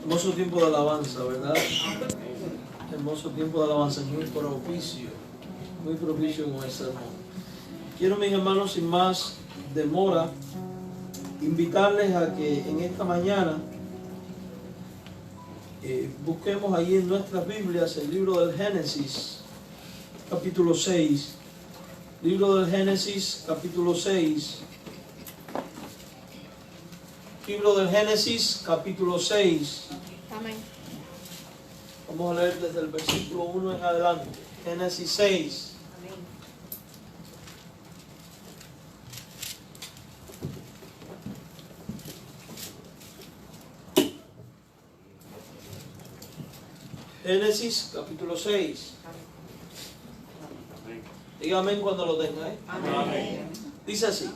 Hermoso tiempo de alabanza, ¿verdad? Hermoso tiempo de alabanza, muy propicio con el sermón. Quiero, mis hermanos, sin más demora, invitarles a que en esta mañana busquemos allí en nuestras Biblias el libro del Génesis, capítulo 6. Libro del Génesis, capítulo 6. Libro del Génesis, capítulo 6. Amén. Vamos a leer desde el versículo 1 en adelante. Génesis 6. Génesis, capítulo 6. Dígame cuando lo tenga, ¿eh? Amén. Dice así: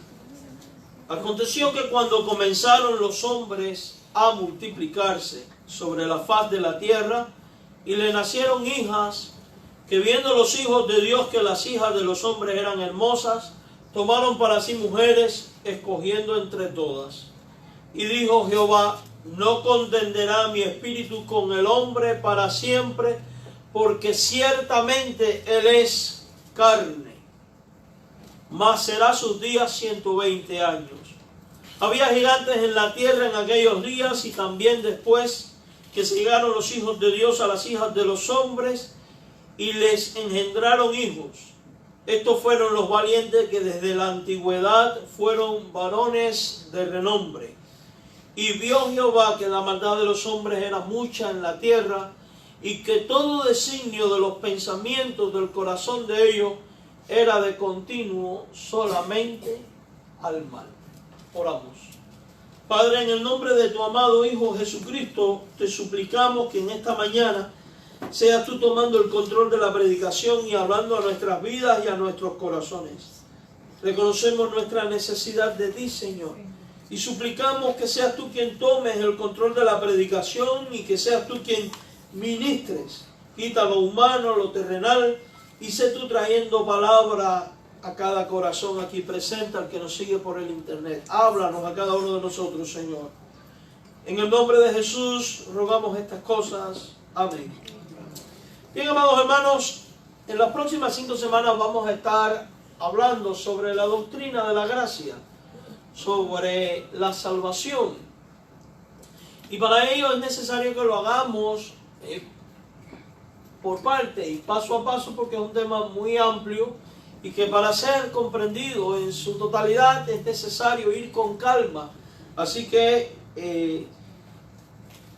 aconteció que cuando comenzaron los hombres a multiplicarse sobre la faz de la tierra, y le nacieron hijas, que viendo los hijos de Dios que las hijas de los hombres eran hermosas, tomaron para sí mujeres, escogiendo entre todas. Y dijo Jehová: no contenderá mi espíritu con el hombre para siempre, porque ciertamente él es carne, mas será sus días 120 años. Había gigantes en la tierra en aquellos días, y también después que se llegaron los hijos de Dios a las hijas de los hombres, y les engendraron hijos. Estos fueron los valientes que desde la antigüedad fueron varones de renombre. Y vio Jehová que la maldad de los hombres era mucha en la tierra, y que todo designio de los pensamientos del corazón de ellos era de continuo solamente al mal. Oramos. Padre, en el nombre de tu amado Hijo Jesucristo, te suplicamos que en esta mañana seas tú tomando el control de la predicación y hablando a nuestras vidas y a nuestros corazones. Reconocemos nuestra necesidad de ti, Señor, y suplicamos que seas tú quien tomes el control de la predicación y que seas tú quien ministres. Quita lo humano, lo terrenal, y sé tú trayendo palabra a cada corazón aquí presente, al que nos sigue por el internet. Háblanos a cada uno de nosotros, Señor. En el nombre de Jesús rogamos estas cosas. Amén. Bien, amados hermanos, en las próximas 5 semanas vamos a estar hablando sobre la doctrina de la gracia, sobre la salvación. Y para ello es necesario que lo hagamos por parte y paso a paso, porque es un tema muy amplio y que para ser comprendido en su totalidad es necesario ir con calma. Así que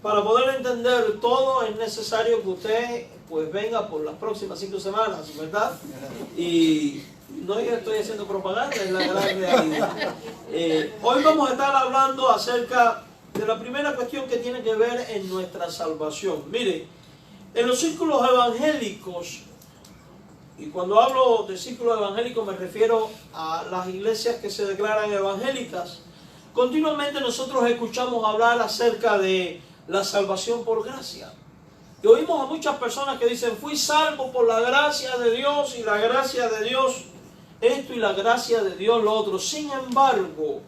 para poder entender todo es necesario que usted pues venga por las próximas 5 semanas, ¿verdad? Y no yo estoy haciendo propaganda, es la gran realidad. Hoy vamos a estar hablando acerca de la primera cuestión que tiene que ver en nuestra salvación. Mire, en los círculos evangélicos, y cuando hablo de círculos evangélicos me refiero a las iglesias que se declaran evangélicas, continuamente nosotros escuchamos hablar acerca de la salvación por gracia. Y oímos a muchas personas que dicen: fui salvo por la gracia de Dios, y la gracia de Dios esto y la gracia de Dios lo otro. Sin embargo,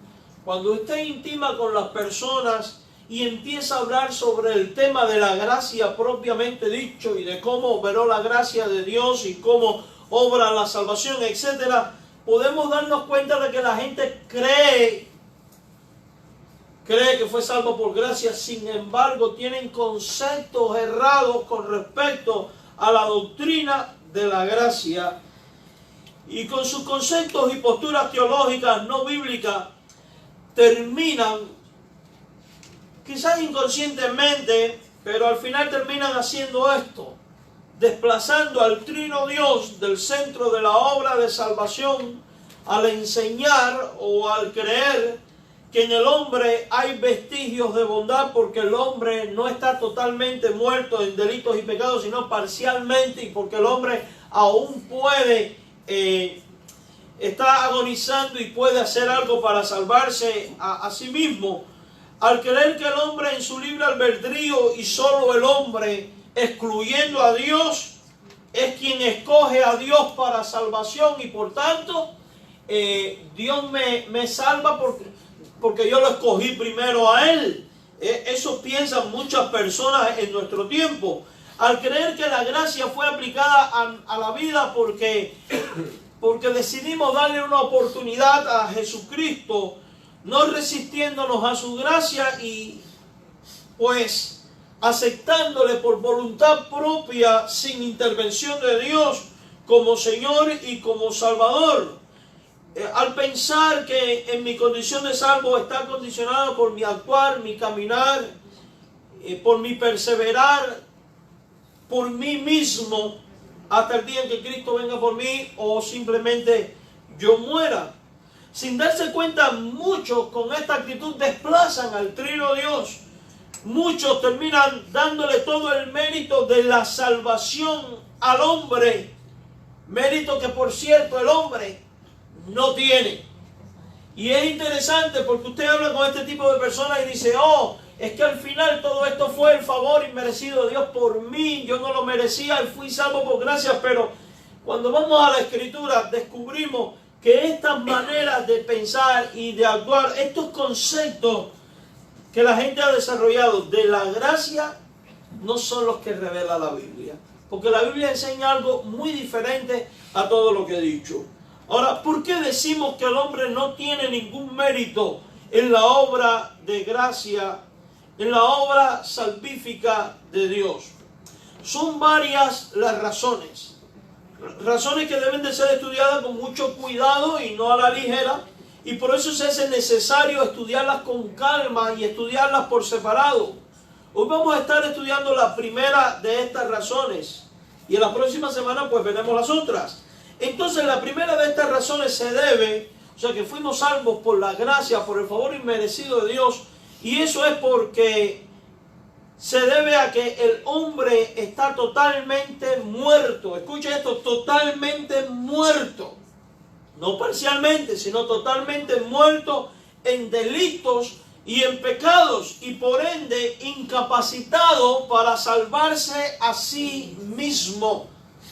cuando usted intima con las personas y empieza a hablar sobre el tema de la gracia propiamente dicho, y de cómo operó la gracia de Dios y cómo obra la salvación, etc., podemos darnos cuenta de que la gente cree que fue salvo por gracia. Sin embargo, tienen conceptos errados con respecto a la doctrina de la gracia, y con sus conceptos y posturas teológicas no bíblicas terminan, quizás inconscientemente, pero al final terminan haciendo esto: desplazando al trino Dios del centro de la obra de salvación, al enseñar o al creer que en el hombre hay vestigios de bondad, porque el hombre no está totalmente muerto en delitos y pecados, sino parcialmente, y porque el hombre aún puede, está agonizando y puede hacer algo para salvarse a sí mismo. Al creer que el hombre en su libre albedrío, y solo el hombre, excluyendo a Dios, es quien escoge a Dios para salvación, y por tanto Dios me salva porque yo lo escogí primero a Él. Eso piensan muchas personas en nuestro tiempo. Al creer que la gracia fue aplicada a la vida porque decidimos darle una oportunidad a Jesucristo, no resistiéndonos a su gracia y pues aceptándole por voluntad propia sin intervención de Dios como Señor y como Salvador. Al pensar que en mi condición de salvo está condicionada por mi actuar, mi caminar, por mi perseverar, por mí mismo, hasta el día en que Cristo venga por mí o simplemente yo muera. Sin darse cuenta, muchos con esta actitud desplazan al trino Dios. Muchos terminan dándole todo el mérito de la salvación al hombre. Mérito que, por cierto, el hombre no tiene. Y es interesante porque usted habla con este tipo de personas y dice, oh, es que al final todo esto fue el favor inmerecido de Dios por mí. Yo no lo merecía y fui salvo por gracia. Pero cuando vamos a la Escritura descubrimos que estas maneras de pensar y de actuar, estos conceptos que la gente ha desarrollado de la gracia, no son los que revela la Biblia. Porque la Biblia enseña algo muy diferente a todo lo que he dicho. Ahora, ¿por qué decimos que el hombre no tiene ningún mérito en la obra de gracia, en la obra salvífica de Dios? Son varias las razones. Razones que deben de ser estudiadas con mucho cuidado y no a la ligera. Y por eso se hace necesario estudiarlas con calma y estudiarlas por separado. Hoy vamos a estar estudiando la primera de estas razones. Y en la próxima semana pues veremos las otras. Entonces la primera de estas razones se debe, o sea que fuimos salvos por la gracia, por el favor inmerecido de Dios. Y eso es porque se debe a que el hombre está totalmente muerto. Escucha esto, totalmente muerto. No parcialmente, sino totalmente muerto en delitos y en pecados. Y por ende incapacitado para salvarse a sí mismo.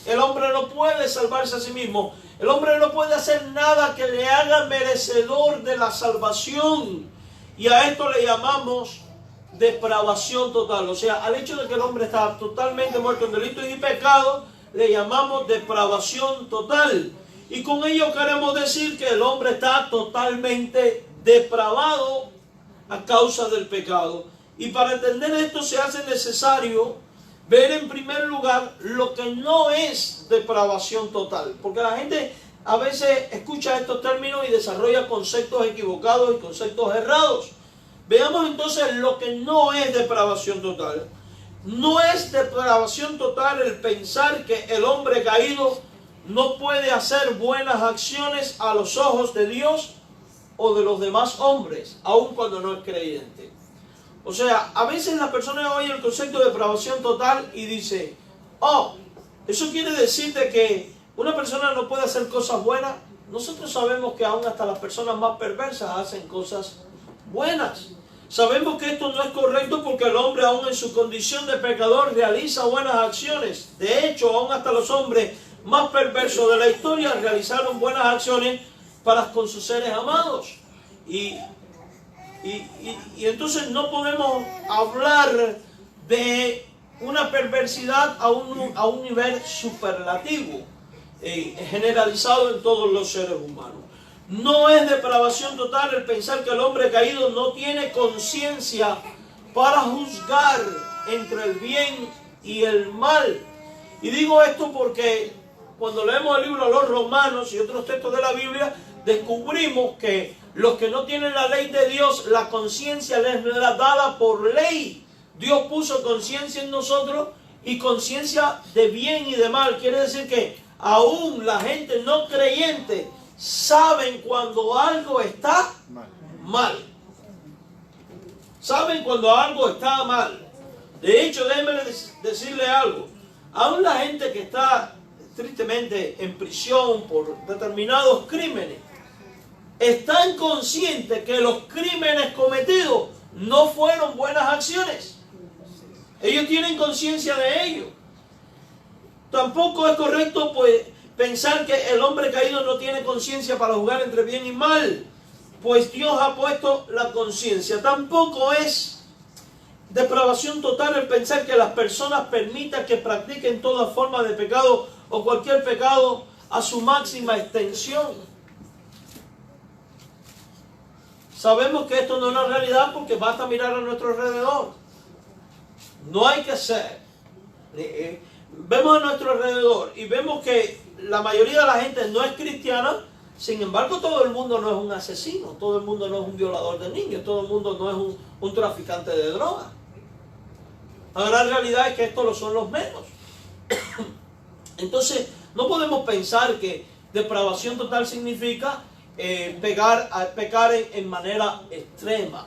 El hombre no puede salvarse a sí mismo. El hombre no puede hacer nada que le haga merecedor de la salvación. Y a esto le llamamos depravación total. O sea, al hecho de que el hombre está totalmente muerto en delitos y pecados, le llamamos depravación total. Y con ello queremos decir que el hombre está totalmente depravado a causa del pecado. Y para entender esto se hace necesario ver en primer lugar lo que no es depravación total. Porque la gente a veces escucha estos términos y desarrolla conceptos equivocados y conceptos errados. Veamos entonces lo que no es depravación total. No es depravación total el pensar que el hombre caído no puede hacer buenas acciones a los ojos de Dios o de los demás hombres, aun cuando no es creyente. O sea, a veces la persona oye el concepto de depravación total y dice, oh, eso quiere decirte que una persona no puede hacer cosas buenas. Nosotros sabemos que aún hasta las personas más perversas hacen cosas buenas. Sabemos que esto no es correcto porque el hombre aún en su condición de pecador realiza buenas acciones. De hecho, aún hasta los hombres más perversos de la historia realizaron buenas acciones para con sus seres amados. Y entonces no podemos hablar de una perversidad a un nivel superlativo, generalizado en todos los seres humanos. No es depravación total el pensar que el hombre caído no tiene conciencia para juzgar entre el bien y el mal. Y digo esto porque cuando leemos el libro de los Romanos y otros textos de la Biblia, descubrimos que los que no tienen la ley de Dios, la conciencia les es dada por ley. Dios puso conciencia en nosotros y conciencia de bien y de mal. Quiere decir que aún la gente no creyente saben cuando algo está mal. Saben cuando algo está mal. De hecho, déjenme decirle algo. Aún la gente que está tristemente en prisión por determinados crímenes, están conscientes que los crímenes cometidos no fueron buenas acciones. Ellos tienen conciencia de ello. Tampoco es correcto pues pensar que el hombre caído no tiene conciencia para juzgar entre bien y mal, pues Dios ha puesto la conciencia. Tampoco es Depravación total el pensar que las personas permitan que practiquen toda forma de pecado o cualquier pecado a su máxima extensión. Sabemos que esto no es una realidad porque basta mirar a nuestro alrededor. No hay que ser. Vemos a nuestro alrededor y vemos que la mayoría de la gente no es cristiana. Sin embargo, todo el mundo no es un asesino, todo el mundo no es un violador de niños, todo el mundo no es un traficante de drogas. La gran realidad es que estos lo son los menos. Entonces, no podemos pensar que depravación total significa pecar en manera extrema.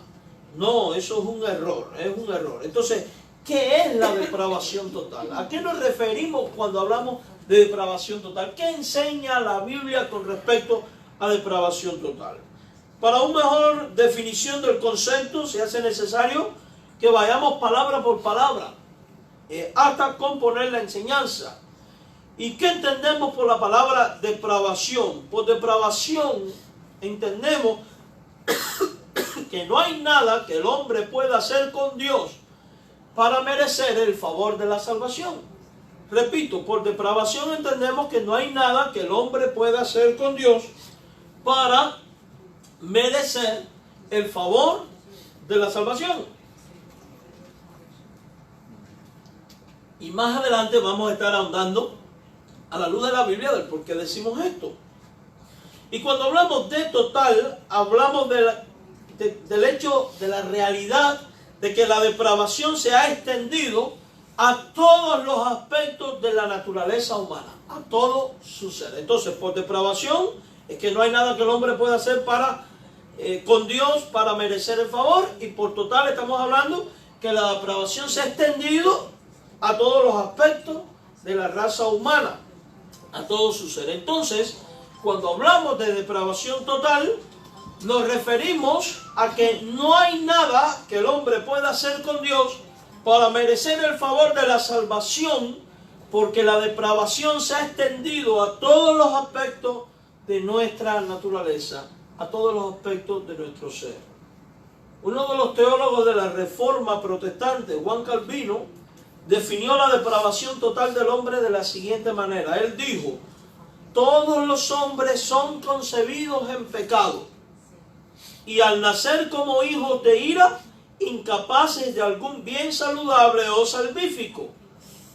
No, eso es un error, es un error. Entonces, ¿qué es la depravación total? ¿A qué nos referimos cuando hablamos de depravación total? ¿Qué enseña la Biblia con respecto a depravación total? Para una mejor definición del concepto se hace necesario que vayamos palabra por palabra hasta componer la enseñanza. ¿Y qué entendemos por la palabra depravación? Por depravación entendemos que no hay nada que el hombre pueda hacer con Dios para merecer el favor de la salvación. Repito, por depravación entendemos que no hay nada que el hombre pueda hacer con Dios para merecer el favor de la salvación. Y más adelante vamos a estar ahondando a la luz de la Biblia del por qué decimos esto. Y cuando hablamos de total, hablamos del hecho, de la realidad de que la depravación se ha extendido a todos los aspectos de la naturaleza humana, a todo su ser. Entonces, por depravación es que no hay nada que el hombre pueda hacer con Dios para merecer el favor, y por total estamos hablando que la depravación se ha extendido a todos los aspectos de la raza humana, a todo su ser. Entonces, cuando hablamos de depravación total, nos referimos a que no hay nada que el hombre pueda hacer con Dios para merecer el favor de la salvación, porque la depravación se ha extendido a todos los aspectos de nuestra naturaleza, a todos los aspectos de nuestro ser. Uno de los teólogos de la Reforma Protestante, Juan Calvino, definió la depravación total del hombre de la siguiente manera. Él dijo: todos los hombres son concebidos en pecado, y al nacer como hijos de ira, incapaces de algún bien saludable o salvífico,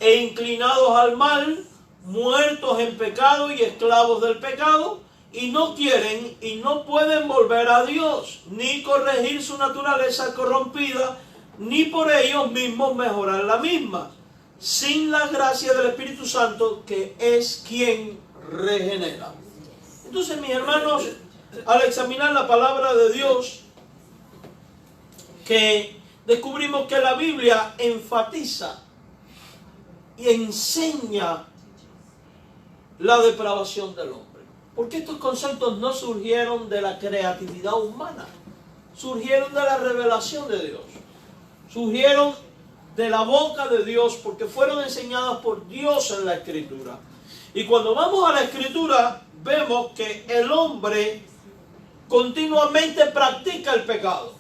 e inclinados al mal, muertos en pecado y esclavos del pecado, y no quieren y no pueden volver a Dios, ni corregir su naturaleza corrompida, ni por ellos mismos mejorar la misma, sin la gracia del Espíritu Santo, que es quien regenera. Entonces, mis hermanos, al examinar la palabra de Dios, que descubrimos que la Biblia enfatiza y enseña la depravación del hombre. Porque estos conceptos no surgieron de la creatividad humana, surgieron de la revelación de Dios. Surgieron de la boca de Dios porque fueron enseñadas por Dios en la Escritura. Y cuando vamos a la Escritura, vemos que el hombre continuamente practica el pecado.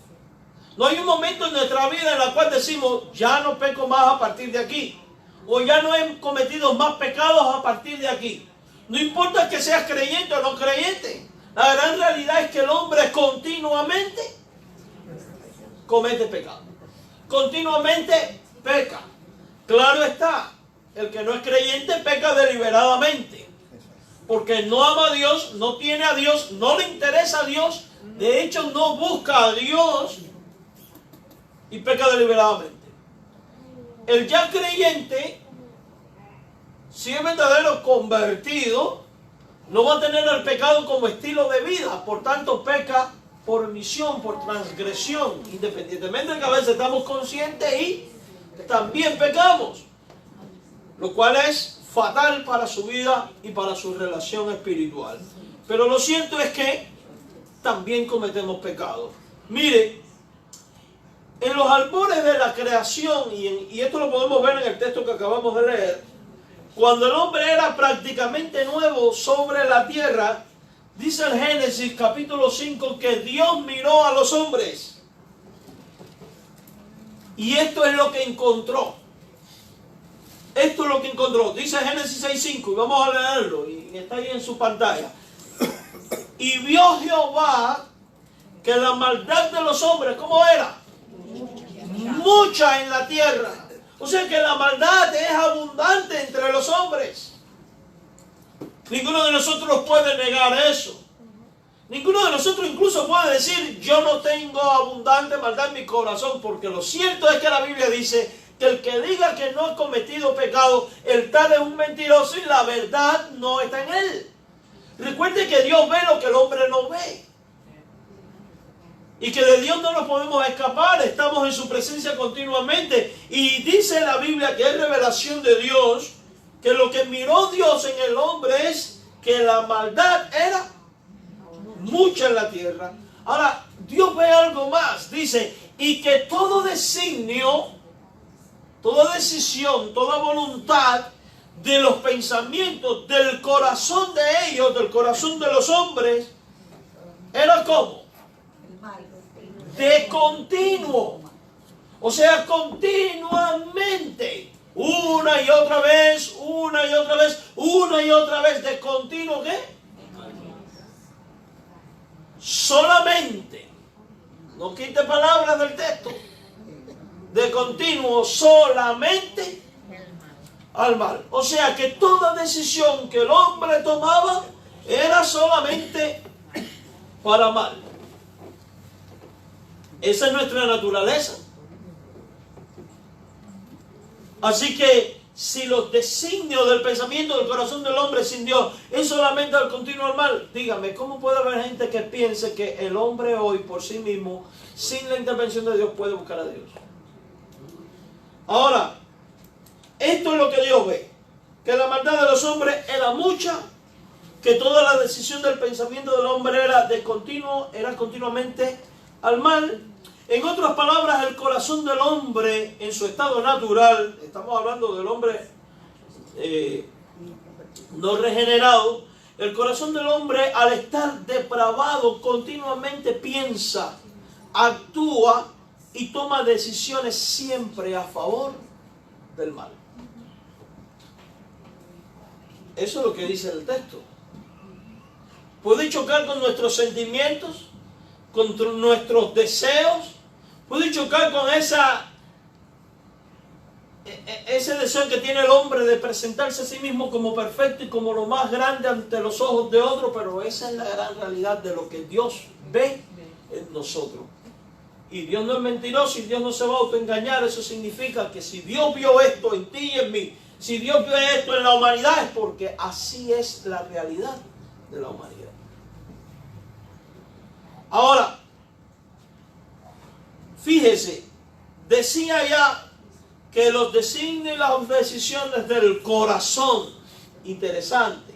No hay un momento en nuestra vida en la cual decimos: ya no peco más a partir de aquí, o ya no he cometido más pecados a partir de aquí. No importa que seas creyente o no creyente, la gran realidad es que el hombre continuamente comete pecado. Continuamente peca. Claro está, el que no es creyente peca deliberadamente, porque no ama a Dios, no tiene a Dios, no le interesa a Dios, de hecho no busca a Dios, y peca deliberadamente. El ya creyente, si es verdadero convertido, no va a tener el pecado como estilo de vida, por tanto peca por omisión, por transgresión, independientemente de que a veces estamos conscientes y también pecamos, lo cual es fatal para su vida y para su relación espiritual. Pero lo cierto es que también cometemos pecados. Mire, en los albores de la creación, y esto lo podemos ver en el texto que acabamos de leer, cuando el hombre era prácticamente nuevo sobre la tierra, dice el Génesis capítulo 5 que Dios miró a los hombres Y esto es lo que encontró. Esto es lo que encontró. Dice Génesis 6:5 y vamos a leerlo. Y está ahí en su pantalla. Y vio Jehová que la maldad de los hombres, ¿cómo era? Mucha en la tierra. O sea que la maldad es abundante entre los hombres. Ninguno de nosotros puede negar eso. Ninguno de nosotros incluso puede decir, yo no tengo abundante maldad en mi corazón, porque lo cierto es que la Biblia dice que el que diga que no ha cometido pecado, el tal es un mentiroso y la verdad no está en él. Recuerde que Dios ve lo que el hombre no ve. Y que de Dios no nos podemos escapar, estamos en su presencia continuamente. Y dice la Biblia que es revelación de Dios, que lo que miró Dios en el hombre es que la maldad era mucha en la tierra. Ahora, Dios ve algo más, dice, y que todo designio, toda decisión, toda voluntad de los pensamientos del corazón de ellos, del corazón de los hombres, era como de continuo, o sea, continuamente, una y otra vez, una y otra vez, una y otra vez, de continuo, ¿qué? Solamente, no quite palabras del texto, de continuo, solamente al mal. O sea que toda decisión que el hombre tomaba era solamente para mal. Esa es nuestra naturaleza. Así que si los designios del pensamiento del corazón del hombre sin Dios es solamente al continuo al mal, dígame, ¿cómo puede haber gente que piense que el hombre hoy por sí mismo, sin la intervención de Dios, puede buscar a Dios? Ahora, esto es lo que Dios ve, que la maldad de los hombres era mucha, que toda la decisión del pensamiento del hombre era de continuo, era continuamente al mal. En otras palabras, el corazón del hombre en su estado natural, estamos hablando del hombre no regenerado, el corazón del hombre al estar depravado continuamente piensa, actúa y toma decisiones siempre a favor del mal. Eso es lo que dice el texto. Puede chocar con nuestros sentimientos, con nuestros deseos, puede chocar con ese deseo que tiene el hombre de presentarse a sí mismo como perfecto y como lo más grande ante los ojos de otro, pero esa es la gran realidad de lo que Dios ve en nosotros. Y Dios no es mentiroso y Dios no se va a autoengañar. Eso significa que si Dios vio esto en ti y en mí, si Dios vio esto en la humanidad, es porque así es la realidad de la humanidad. Ahora, fíjese, decía ya que los designios y las decisiones del corazón, interesante,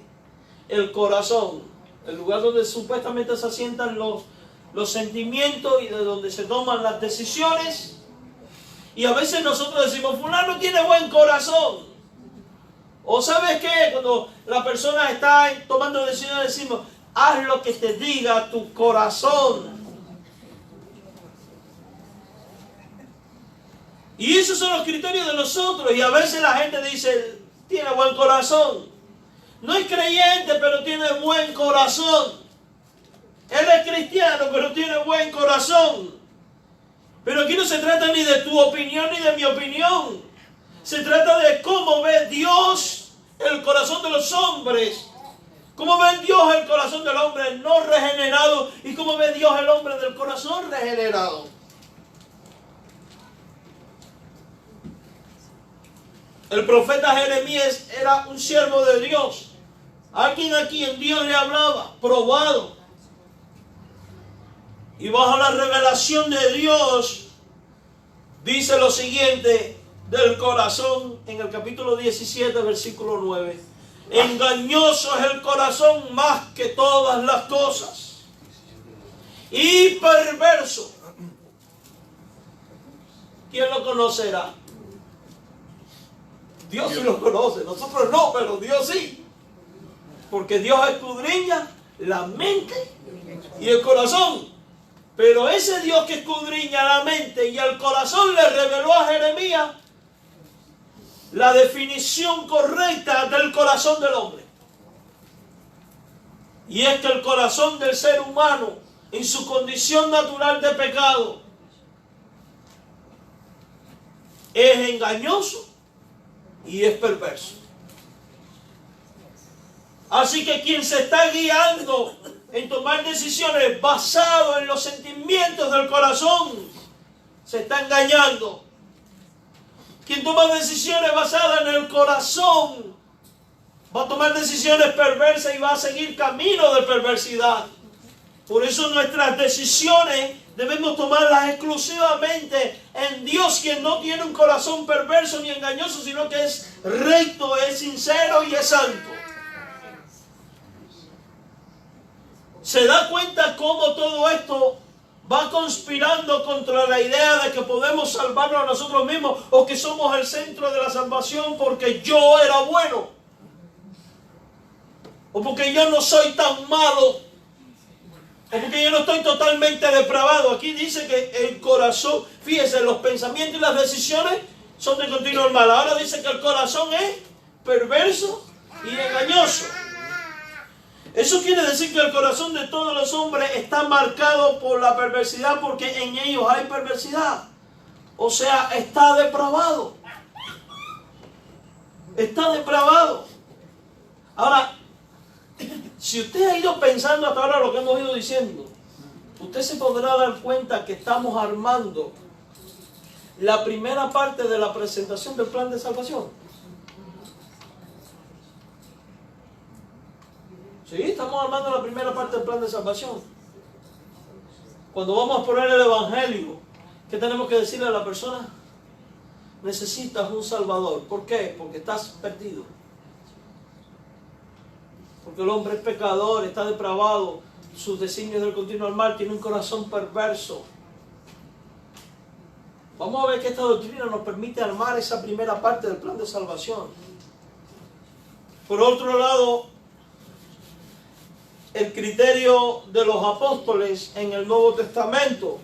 el corazón, el lugar donde supuestamente se asientan los sentimientos y de donde se toman las decisiones. Y a veces nosotros decimos, fulano tiene buen corazón. O ¿sabes qué? Cuando la persona está tomando decisiones decimos, haz lo que te diga tu corazón. Y esos son los criterios de nosotros. Y a veces la gente dice, tiene buen corazón. No es creyente, pero tiene buen corazón. Él es cristiano, pero tiene buen corazón. Pero aquí no se trata ni de tu opinión ni de mi opinión. Se trata de cómo ve Dios el corazón de los hombres. Cómo ve Dios el corazón del hombre no regenerado y cómo ve Dios el hombre del corazón regenerado. El profeta Jeremías era un siervo de Dios. Alguien a quien Dios le hablaba, probado. Y bajo la revelación de Dios, dice lo siguiente del corazón en el capítulo 17, versículo 9. Engañoso es el corazón más que todas las cosas. Y perverso. ¿Quién lo conocerá? Dios sí lo conoce, nosotros no, pero Dios sí. Porque Dios escudriña la mente y el corazón. Pero ese Dios que escudriña la mente y el corazón le reveló a Jeremías la definición correcta del corazón del hombre. Y es que el corazón del ser humano, en su condición natural de pecado, es engañoso y es perverso. Así que quien se está guiando en tomar decisiones basado en los sentimientos del corazón, se está engañando. Quien toma decisiones basadas en el corazón, va a tomar decisiones perversas y va a seguir camino de perversidad. Por eso nuestras decisiones debemos tomarlas exclusivamente en Dios, quien no tiene un corazón perverso ni engañoso, sino que es recto, es sincero y es santo. ¿Se da cuenta cómo todo esto va conspirando contra la idea de que podemos salvarnos a nosotros mismos o que somos el centro de la salvación porque yo era bueno? O porque yo no soy tan malo. O porque yo no estoy totalmente depravado. Aquí dice que el corazón, fíjese, los pensamientos y las decisiones son de continuo mal. Ahora dice que el corazón es perverso y engañoso. Eso quiere decir que el corazón de todos los hombres está marcado por la perversidad porque en ellos hay perversidad. O sea, está depravado. Está depravado. Ahora, si usted ha ido pensando hasta ahora lo que hemos ido diciendo, usted se podrá dar cuenta que estamos armando la primera parte de la presentación del plan de salvación. Sí, estamos armando la primera parte del plan de salvación. Cuando vamos a poner el Evangelio, ¿qué tenemos que decirle a la persona? Necesitas un Salvador. ¿Por qué? Porque estás perdido. Porque el hombre es pecador, está depravado, sus designios del continuo al mal, tiene un corazón perverso. Vamos a ver que esta doctrina nos permite armar esa primera parte del plan de salvación. Por otro lado, el criterio de los apóstoles en el Nuevo Testamento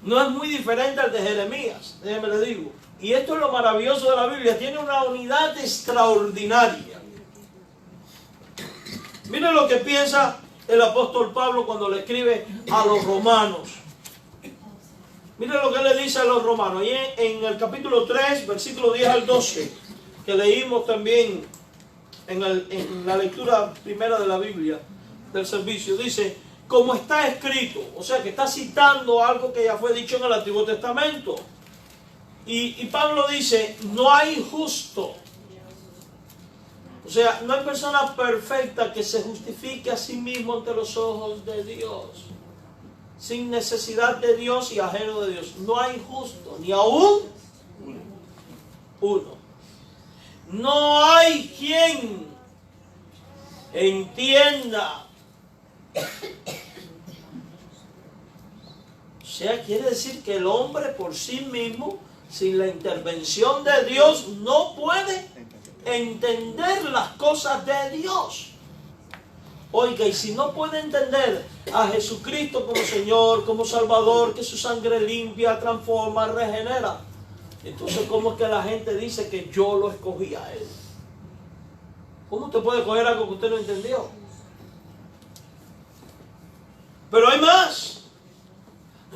no es muy diferente al de Jeremías, déjeme le digo. Y esto es lo maravilloso de la Biblia, tiene una unidad extraordinaria. Miren lo que piensa el apóstol Pablo cuando le escribe a los romanos. Miren lo que le dice a los romanos. Y en el capítulo 3, versículo 10 al 12, que leímos también en la lectura primera de la Biblia, del servicio, dice, como está escrito, o sea que está citando algo que ya fue dicho en el Antiguo Testamento. Y Pablo dice, no hay justo. O sea, no hay persona perfecta que se justifique a sí mismo ante los ojos de Dios, sin necesidad de Dios y ajeno de Dios. No hay justo, ni aún uno. No hay quien entienda. O sea, quiere decir que el hombre por sí mismo, sin la intervención de Dios, no puede entender las cosas de Dios. Oiga, y si no puede entender a Jesucristo como Señor, como Salvador, que su sangre limpia, transforma, regenera, entonces ¿cómo es que la gente dice que yo lo escogí a Él? ¿Cómo usted puede coger algo que usted no entendió? Pero hay más.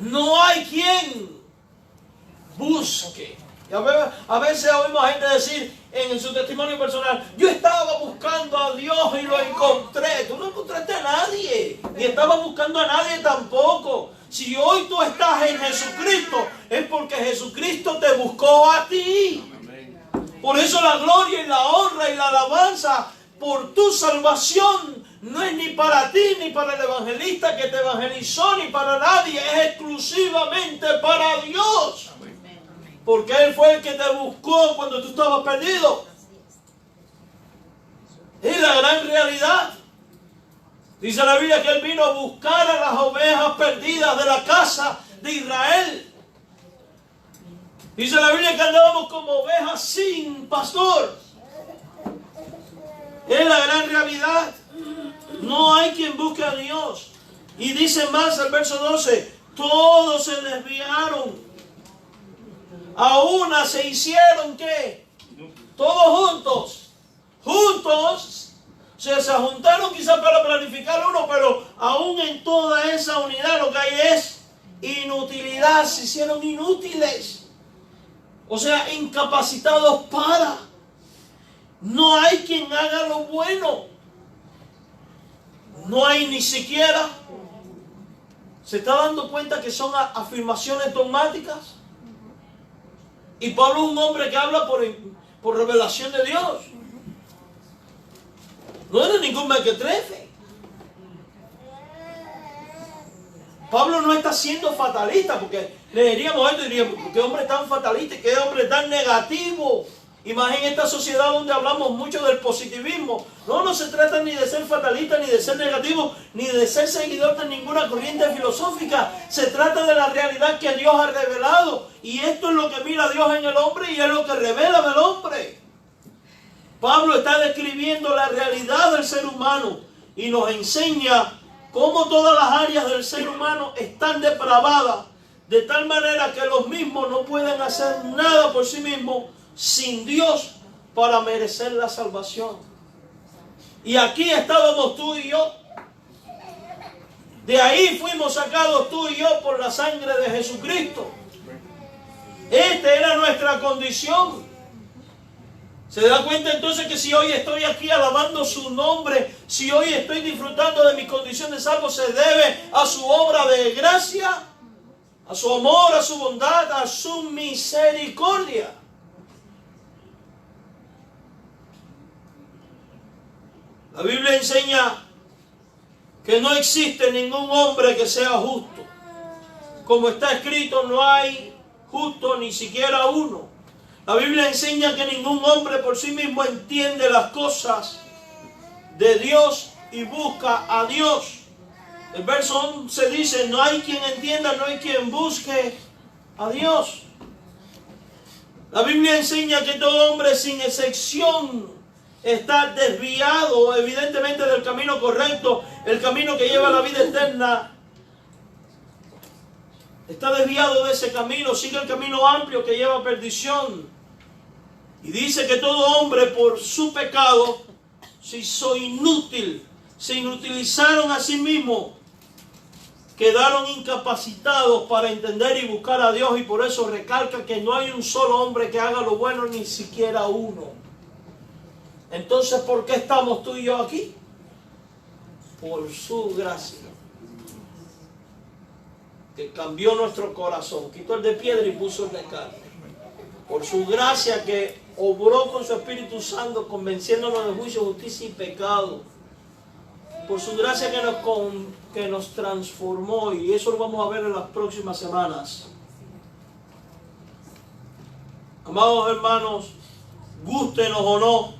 No hay quien busque. Y a veces oímos a gente decir en su testimonio personal, yo estaba buscando a Dios y lo encontré. Tú no encontraste a nadie, ni estabas buscando a nadie tampoco. Si hoy tú estás en Jesucristo, es porque Jesucristo te buscó a ti. Por eso la gloria y la honra y la alabanza por tu salvación no es ni para ti, ni para el evangelista que te evangelizó, ni para nadie. Es exclusivamente para Dios. Porque Él fue el que te buscó cuando tú estabas perdido. Es la gran realidad. Dice la Biblia que Él vino a buscar a las ovejas perdidas de la casa de Israel. Dice la Biblia que andábamos como ovejas sin pastor. Es la gran realidad. No hay quien busque a Dios. Y dice más el verso 12, Todos se desviaron. A una se hicieron, ¿qué? Todos juntos. Juntos. O sea, se juntaron quizás para planificar uno, pero aún en toda esa unidad lo que hay es inutilidad. Se hicieron inútiles. O sea, incapacitados para. No hay quien haga lo bueno. No hay ni siquiera. ¿Se está dando cuenta que son afirmaciones dogmáticas? Y Pablo es un hombre que habla por revelación de Dios. No era ningún mequetrefe. Pablo no está siendo fatalista, porque leeríamos esto y diríamos, ¿qué hombre tan fatalista? ¿Qué hombre tan negativo? Y más en esta sociedad donde hablamos mucho del positivismo. No se trata ni de ser fatalista, ni de ser negativo, ni de ser seguidor de ninguna corriente filosófica. Se trata de la realidad que Dios ha revelado. Y esto es lo que mira Dios en el hombre y es lo que revela del hombre. Pablo está describiendo la realidad del ser humano y nos enseña cómo todas las áreas del ser humano están depravadas, de tal manera que los mismos no pueden hacer nada por sí mismos sin Dios para merecer la salvación. Y aquí estábamos tú y yo. De ahí fuimos sacados tú y yo por la sangre de Jesucristo. Esta era nuestra condición. ¿Se da cuenta entonces que si hoy estoy aquí alabando su nombre, si hoy estoy disfrutando de mi condición de salvo, se debe a su obra de gracia, a su amor, a su bondad, a su misericordia? La Biblia enseña que no existe ningún hombre que sea justo. Como está escrito, no hay justo ni siquiera uno. La Biblia enseña que ningún hombre por sí mismo entiende las cosas de Dios y busca a Dios. El verso 11 dice, no hay quien entienda, no hay quien busque a Dios. La Biblia enseña que todo hombre sin excepción está desviado evidentemente del camino correcto, el camino que lleva a la vida eterna. Está desviado de ese camino, sigue el camino amplio que lleva a perdición. Y dice que todo hombre por su pecado se hizo inútil, se inutilizaron a sí mismos, quedaron incapacitados para entender y buscar a Dios, y por eso recalca que no hay un solo hombre que haga lo bueno, ni siquiera uno. Entonces, ¿por qué estamos tú y yo aquí? Por su gracia, que cambió nuestro corazón, quitó el de piedra y puso el de carne. Por su gracia que obró con su Espíritu Santo, convenciéndonos de juicio, justicia y pecado. Por su gracia que nos transformó, y eso lo vamos a ver en las próximas semanas. Amados hermanos, gústenos o no,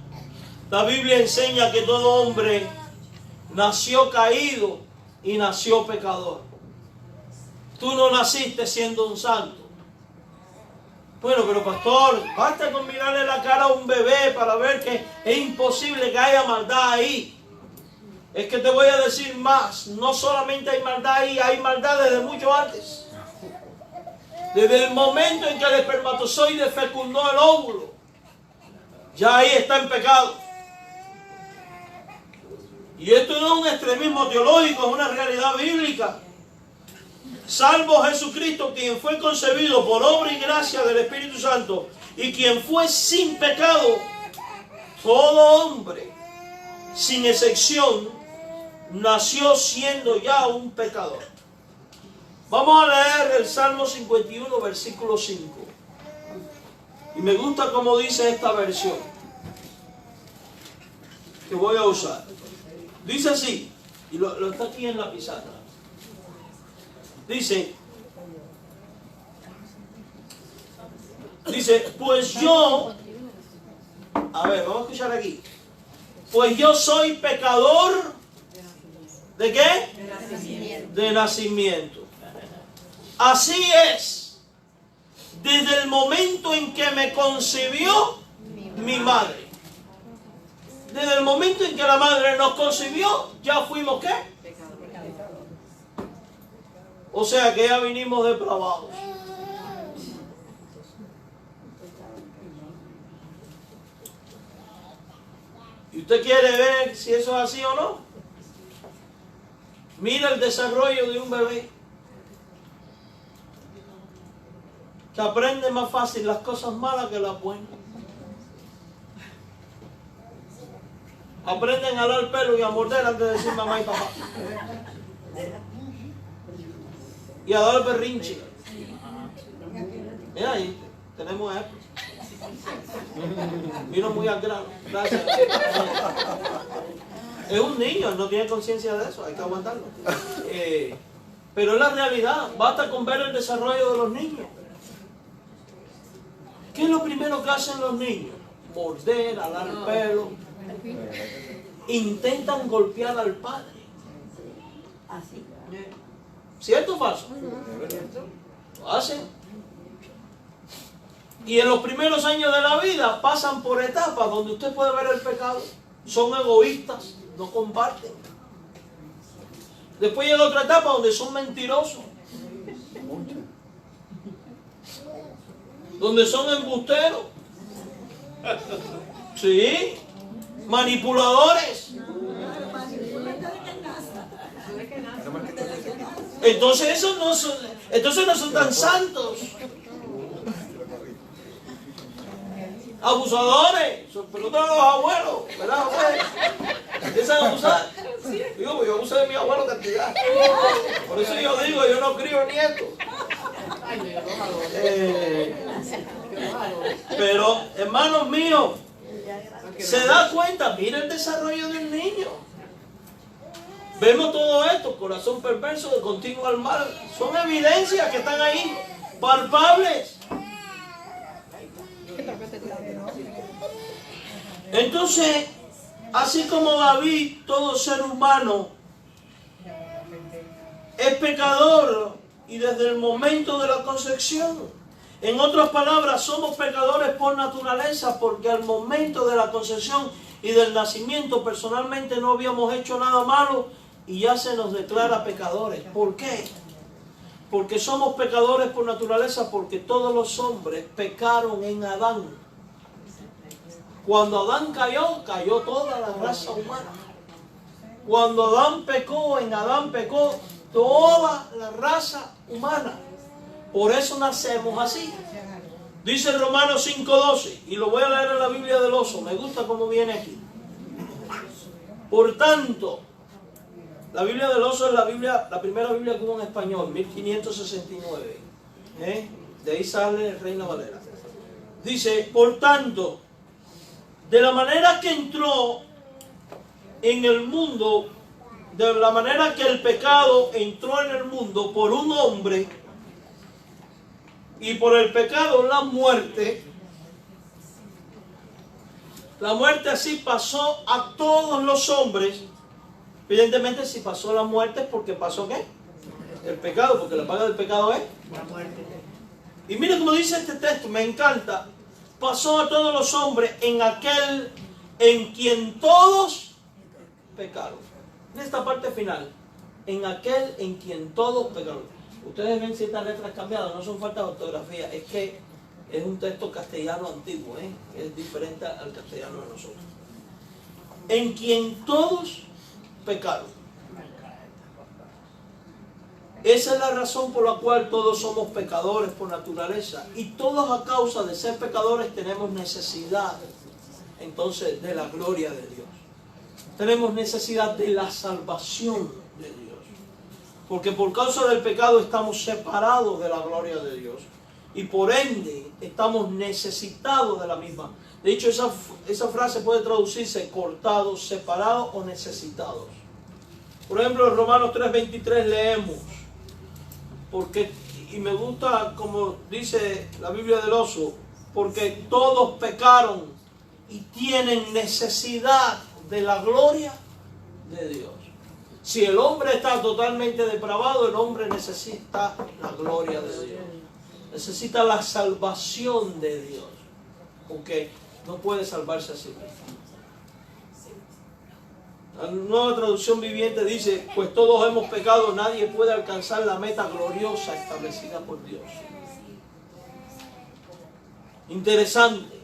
la Biblia enseña que todo hombre nació caído y nació pecador. Tú no naciste siendo un santo. Bueno, pero pastor, basta con mirarle la cara a un bebé para ver que es imposible que haya maldad ahí. Es que te voy a decir más, no solamente hay maldad ahí, hay maldad desde mucho antes. Desde el momento en que el espermatozoide fecundó el óvulo, ya ahí está en pecado. Y esto no es un extremismo teológico, es una realidad bíblica. Salvo Jesucristo, quien fue concebido por obra y gracia del Espíritu Santo, y quien fue sin pecado, todo hombre, sin excepción, nació siendo ya un pecador. Vamos a leer el Salmo 51, versículo 5. Y me gusta cómo dice esta versión que voy a usar. Dice así, y lo está aquí en la pizarra. Dice, pues yo, a ver, vamos a escuchar aquí. Pues yo soy pecador, ¿de qué? De nacimiento. De nacimiento. Así es, desde el momento en que me concibió mi madre. Desde el momento en que la madre nos concibió, ya fuimos ¿qué? O sea que ya vinimos depravados. ¿Y usted quiere ver si eso es así o no? Mira el desarrollo de un bebé. Que aprende más fácil las cosas malas que las buenas. Aprenden a jalar el pelo y a morder antes de decir mamá y papá. Y a dar berrinche. Mira ahí, tenemos ejemplos. Vino muy al grano. Gracias. Es un niño, no tiene conciencia de eso, hay que aguantarlo. Pero es la realidad, basta con ver el desarrollo de los niños. ¿Qué es lo primero que hacen los niños? Morder, alar el pelo. Intentan golpear al padre. ¿Cierto o falso? Lo hacen. Y en los primeros años de la vida pasan por etapas donde usted puede ver el pecado. Son egoístas, no comparten. Después llega otra etapa donde son mentirosos. Donde son embusteros. Sí. Manipuladores. Entonces esos no son tan santos. Abusadores. Pregúntale a los abuelos, ¿verdad, José? ¿Empiezan a abusar? Digo, yo abusé de mi abuelo cantidad. Por eso yo digo, yo no crío nietos. Pero, hermanos míos, se da cuenta, mira el desarrollo del niño. Vemos todo esto, corazón perverso, de continuo al mal. Son evidencias que están ahí, palpables. Entonces, así como David, todo ser humano es pecador y desde el momento de la concepción. En otras palabras, somos pecadores por naturaleza porque al momento de la concepción y del nacimiento personalmente no habíamos hecho nada malo y ya se nos declara pecadores. ¿Por qué? Porque somos pecadores por naturaleza porque todos los hombres pecaron en Adán. Cuando Adán cayó, cayó toda la raza humana. Cuando Adán pecó, en Adán pecó toda la raza humana. Por eso nacemos así. Dice Romanos 5:12, y lo voy a leer en la Biblia del Oso, me gusta cómo viene aquí. Por tanto, la Biblia del Oso es la primera Biblia que hubo en español, 1569. De ahí sale Reina Valera. Dice, por tanto, de la manera que entró en el mundo, de la manera que el pecado entró en el mundo por un hombre, y por el pecado la muerte así pasó a todos los hombres. Evidentemente si pasó la muerte es porque pasó ¿qué? El pecado, porque la paga del pecado es la muerte. Y mire cómo dice este texto, me encanta. Pasó a todos los hombres en aquel en quien todos pecaron. En esta parte final, en aquel en quien todos pecaron. Ustedes ven ciertas letras cambiadas, no son falta de ortografía, es que es un texto castellano antiguo, es diferente al castellano de nosotros. En quien todos pecaron. Esa es la razón por la cual todos somos pecadores por naturaleza. Y todos a causa de ser pecadores tenemos necesidad, entonces, de la gloria de Dios. Tenemos necesidad de la salvación de Dios. Porque por causa del pecado estamos separados de la gloria de Dios. Y por ende estamos necesitados de la misma. De hecho, esa frase puede traducirse cortados, separados o necesitados. Por ejemplo, en Romanos 3:23 leemos. Porque, y me gusta como dice la Biblia del Oso, porque todos pecaron y tienen necesidad de la gloria de Dios. Si el hombre está totalmente depravado, el hombre necesita la gloria de Dios. Necesita la salvación de Dios. Porque no puede salvarse a sí mismo. La Nueva Traducción Viviente dice, pues todos hemos pecado, nadie puede alcanzar la meta gloriosa establecida por Dios. Interesante,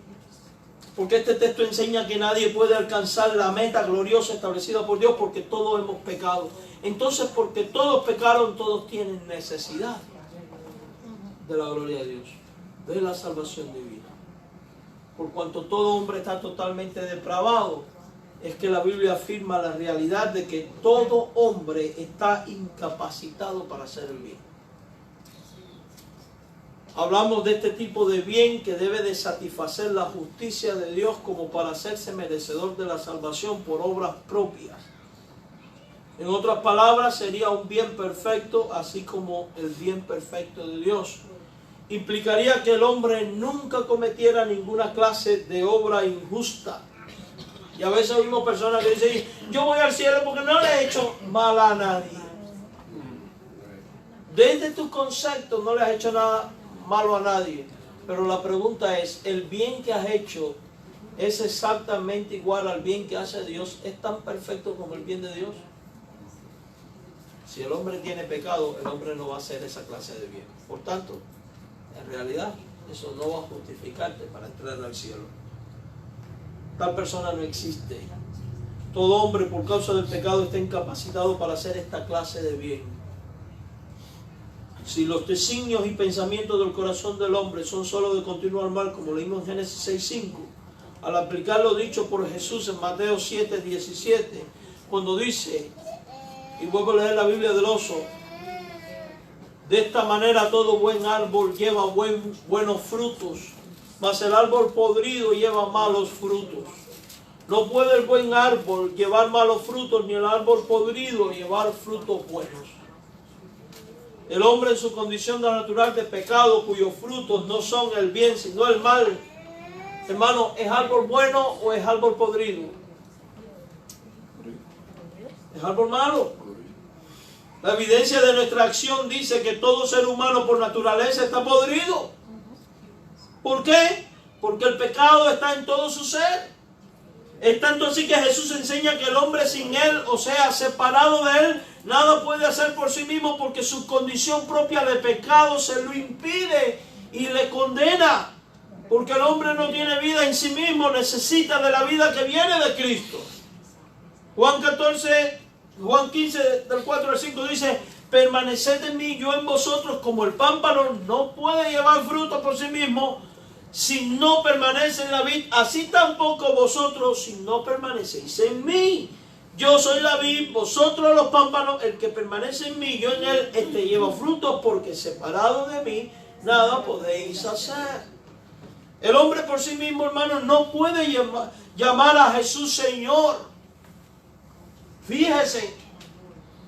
porque este texto enseña que nadie puede alcanzar la meta gloriosa establecida por Dios porque todos hemos pecado. Entonces, porque todos pecaron, todos tienen necesidad de la gloria de Dios, de la salvación divina. Por cuanto todo hombre está totalmente depravado, es que la Biblia afirma la realidad de que todo hombre está incapacitado para hacer el bien. Hablamos de este tipo de bien que debe de satisfacer la justicia de Dios como para hacerse merecedor de la salvación por obras propias. En otras palabras, sería un bien perfecto, así como el bien perfecto de Dios. Implicaría que el hombre nunca cometiera ninguna clase de obra injusta. Y a veces oímos personas que dicen, yo voy al cielo porque no le he hecho mal a nadie. Desde tu concepto no le has hecho nada malo a nadie. Pero la pregunta es, ¿el bien que has hecho es exactamente igual al bien que hace Dios? ¿Es tan perfecto como el bien de Dios? Si el hombre tiene pecado, el hombre no va a hacer esa clase de bien. Por tanto, en realidad, eso no va a justificarte para entrar al cielo. Tal persona no existe. Todo hombre por causa del pecado está incapacitado para hacer esta clase de bien. Si los designios y pensamientos del corazón del hombre son solo de continuar mal, como leímos en Génesis 6:5, al aplicar lo dicho por Jesús en Mateo 7:17, cuando dice, y vuelvo a leer la Biblia del Oso, de esta manera todo buen árbol lleva buenos frutos, mas el árbol podrido lleva malos frutos. No puede el buen árbol llevar malos frutos, ni el árbol podrido llevar frutos buenos. El hombre en su condición natural de pecado, cuyos frutos no son el bien, sino el mal, hermano, ¿es árbol bueno o es árbol podrido? ¿Es árbol malo? La evidencia de nuestra acción dice que todo ser humano por naturaleza está podrido. ¿Por qué? Porque el pecado está en todo su ser. Es tanto así que Jesús enseña que el hombre sin Él, o sea, separado de Él, nada puede hacer por sí mismo porque su condición propia de pecado se lo impide y le condena. Porque el hombre no tiene vida en sí mismo, necesita de la vida que viene de Cristo. Juan 15, del 4 al 5 dice, permaneced en mí, yo en vosotros, como el pámpano no puede llevar fruto por sí mismo, si no permanece en la vid, así tampoco vosotros, si no permanecéis en mí. Yo soy la vid, vosotros los pámpanos, el que permanece en mí, yo en él, este lleva frutos, porque separado de mí, nada podéis hacer. El hombre por sí mismo, hermano, no puede llamar a Jesús Señor. Fíjese,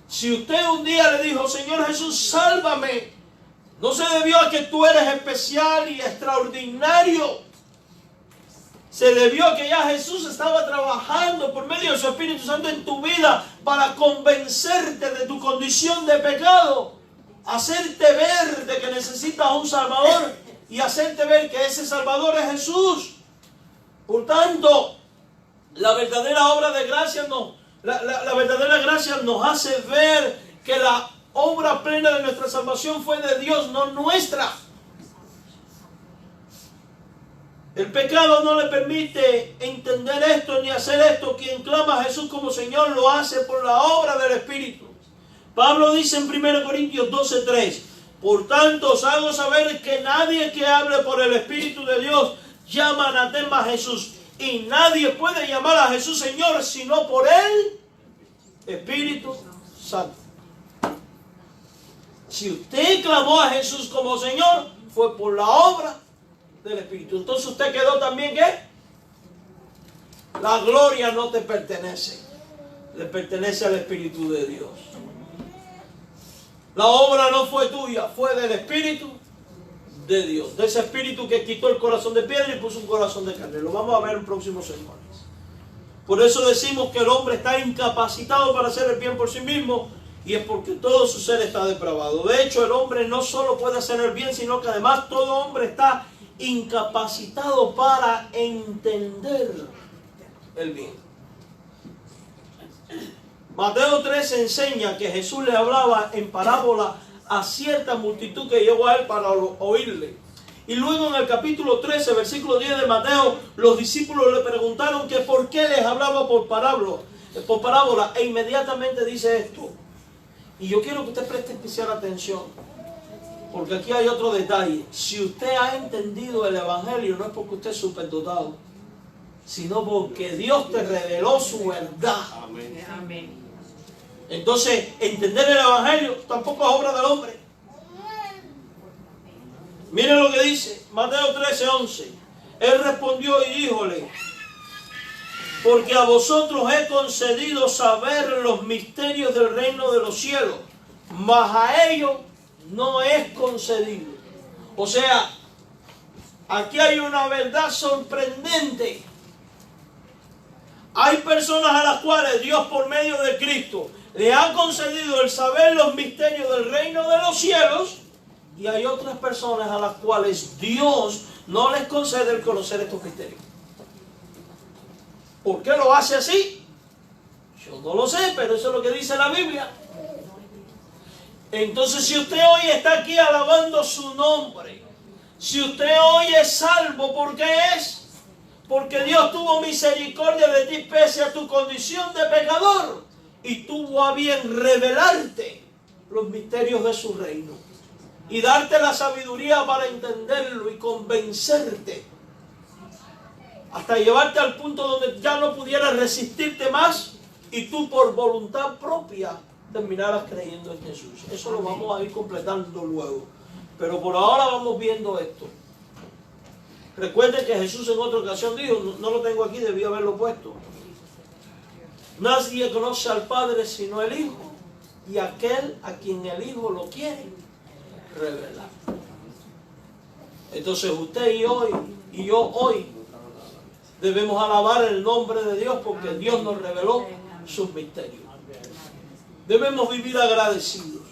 si usted un día le dijo, Señor Jesús, sálvame, no se debió a que tú eres especial y extraordinario. Se debió a que ya Jesús estaba trabajando por medio de su Espíritu Santo en tu vida para convencerte de tu condición de pecado, hacerte ver de que necesitas un Salvador y hacerte ver que ese Salvador es Jesús. Por tanto, la verdadera obra de gracia la verdadera gracia nos hace ver que la obra plena de nuestra salvación fue de Dios, no nuestra. El pecado no le permite entender esto ni hacer esto. Quien clama a Jesús como Señor lo hace por la obra del Espíritu. Pablo dice en 1 Corintios 12:3, por tanto os hago saber que nadie que hable por el Espíritu de Dios llama anatema a Jesús. Y nadie puede llamar a Jesús Señor sino por el Espíritu Santo. Si usted clamó a Jesús como Señor, fue por la obra del Espíritu. Entonces usted quedó también, ¿qué? La gloria no te pertenece. Le pertenece al Espíritu de Dios. La obra no fue tuya, fue del Espíritu de Dios. De ese Espíritu que quitó el corazón de piedra y puso un corazón de carne. Lo vamos a ver en próximos sermones. Por eso decimos que el hombre está incapacitado para hacer el bien por sí mismo. Y es porque todo su ser está depravado. De hecho, el hombre no solo puede hacer el bien, sino que además todo hombre está incapacitado para entender el bien. Mateo 13 enseña que Jesús le hablaba en parábola a cierta multitud que llegó a él para oírle. Y luego en el capítulo 13, versículo 10 de Mateo, los discípulos le preguntaron que por qué les hablaba por parábola, e inmediatamente dice esto. Y yo quiero que usted preste especial atención, porque aquí hay otro detalle. Si usted ha entendido el Evangelio, no es porque usted es superdotado, sino porque Dios te reveló su verdad. Amén. Amén. Entonces, entender el Evangelio tampoco es obra del hombre. Miren lo que dice Mateo 13:11. Él respondió y díjole: porque a vosotros he concedido saber los misterios del reino de los cielos, mas a ellos no es concedido. O sea, aquí hay una verdad sorprendente. Hay personas a las cuales Dios, por medio de Cristo, le ha concedido el saber los misterios del reino de los cielos, y hay otras personas a las cuales Dios no les concede el conocer estos misterios. ¿Por qué lo hace así? Yo no lo sé, pero eso es lo que dice la Biblia. Entonces, si usted hoy está aquí alabando su nombre, si usted hoy es salvo, ¿por qué es? Porque Dios tuvo misericordia de ti pese a tu condición de pecador, y tuvo a bien revelarte los misterios de su reino y darte la sabiduría para entenderlo y convencerte hasta llevarte al punto donde ya no pudieras resistirte más y tú por voluntad propia terminaras creyendo en Jesús. Eso lo vamos a ir completando luego, pero por ahora vamos viendo esto. Recuerden que Jesús en otra ocasión dijo, no lo tengo aquí, debí haberlo puesto: nadie conoce al Padre sino el Hijo, y aquel a quien el Hijo lo quiere revelar. Entonces usted y yo hoy debemos alabar el nombre de Dios, porque Dios nos reveló sus misterios. Debemos vivir agradecidos.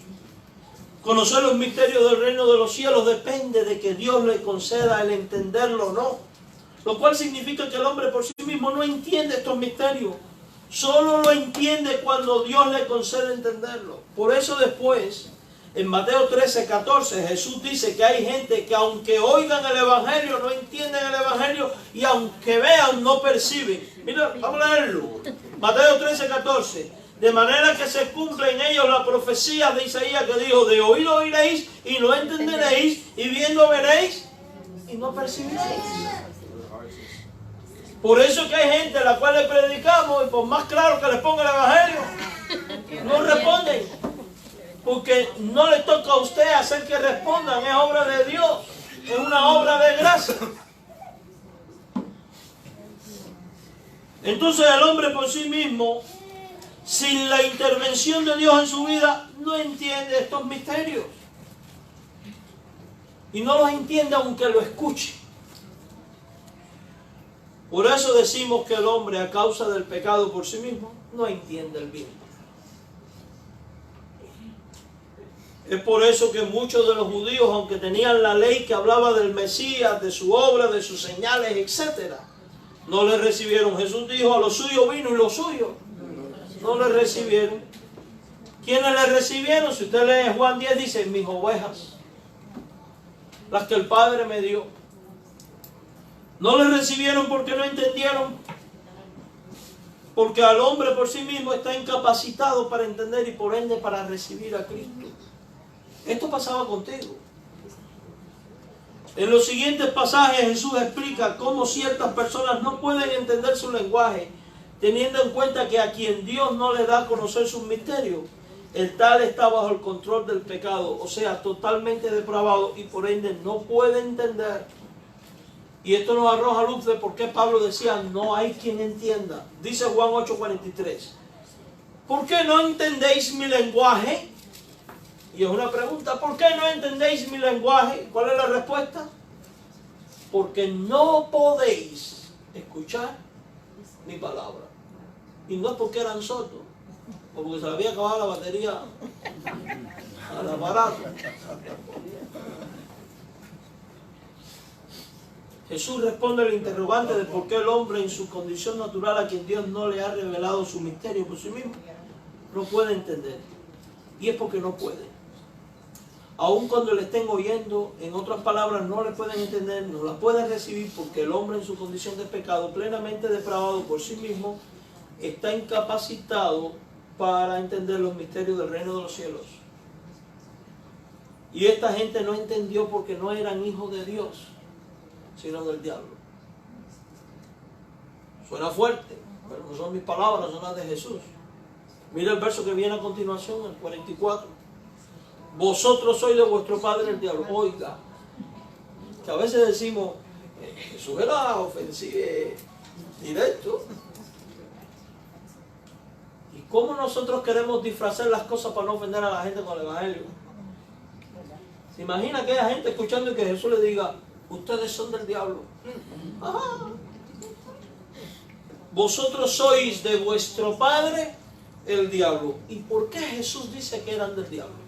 Conocer los misterios del reino de los cielos depende de que Dios le conceda el entenderlo o no. Lo cual significa que el hombre por sí mismo no entiende estos misterios. Solo lo entiende cuando Dios le concede entenderlo. Por eso después, en Mateo 13:14, Jesús dice que hay gente que aunque oigan el Evangelio, no entienden el Evangelio, y aunque vean, no perciben. Mira, vamos a leerlo. Mateo 13:14. De manera que se cumple en ellos la profecía de Isaías que dijo: de oído oiréis y no entenderéis, y viendo veréis y no percibiréis. Por eso que hay gente a la cual le predicamos, y por más claro que les ponga el Evangelio, no responden. Porque no le toca a usted hacer que respondan, es obra de Dios, es una obra de gracia. Entonces el hombre por sí mismo, sin la intervención de Dios en su vida, no entiende estos misterios. Y no los entiende aunque lo escuche. Por eso decimos que el hombre, a causa del pecado por sí mismo, no entiende el bien. Es por eso que muchos de los judíos, aunque tenían la ley que hablaba del Mesías, de su obra, de sus señales, etc., no le recibieron. Jesús dijo: a los suyos vino y los suyos no le recibieron. ¿Quiénes le recibieron? Si usted lee Juan 10, dice: mis ovejas, las que el Padre me dio. No le recibieron porque no entendieron. Porque al hombre por sí mismo está incapacitado para entender y por ende para recibir a Cristo. Esto pasaba contigo. En los siguientes pasajes Jesús explica cómo ciertas personas no pueden entender su lenguaje, teniendo en cuenta que a quien Dios no le da a conocer sus misterios, el tal está bajo el control del pecado, o sea, totalmente depravado, y por ende no puede entender. Y esto nos arroja luz de por qué Pablo decía: no hay quien entienda. Dice Juan 8:43. ¿Por qué no entendéis mi lenguaje? Y es una pregunta: ¿por qué no entendéis mi lenguaje? ¿Cuál es la respuesta? Porque no podéis escuchar mi palabra. Y no es porque eran sordos, o porque se le había acabado la batería al aparato. Jesús responde al interrogante de por qué el hombre en su condición natural, a quien Dios no le ha revelado su misterio por sí mismo, no puede entender. Y es porque no puede. Aun cuando le estén oyendo, en otras palabras, no le pueden entender, no la pueden recibir, porque el hombre en su condición de pecado, plenamente depravado por sí mismo, está incapacitado para entender los misterios del reino de los cielos. Y esta gente no entendió porque no eran hijos de Dios, sino del diablo. Suena fuerte, pero no son mis palabras, son las de Jesús. Mira el verso que viene a continuación, el 44. Vosotros sois de vuestro padre el diablo. Oiga, que a veces decimos, Jesús era ofensivo, directo. ¿Y cómo nosotros queremos disfrazar las cosas para no ofender a la gente con el evangelio? ¿Se imagina aquella gente escuchando y que Jesús le diga, ustedes son del diablo? Ajá. Vosotros sois de vuestro padre el diablo. ¿Y por qué Jesús dice que eran del diablo?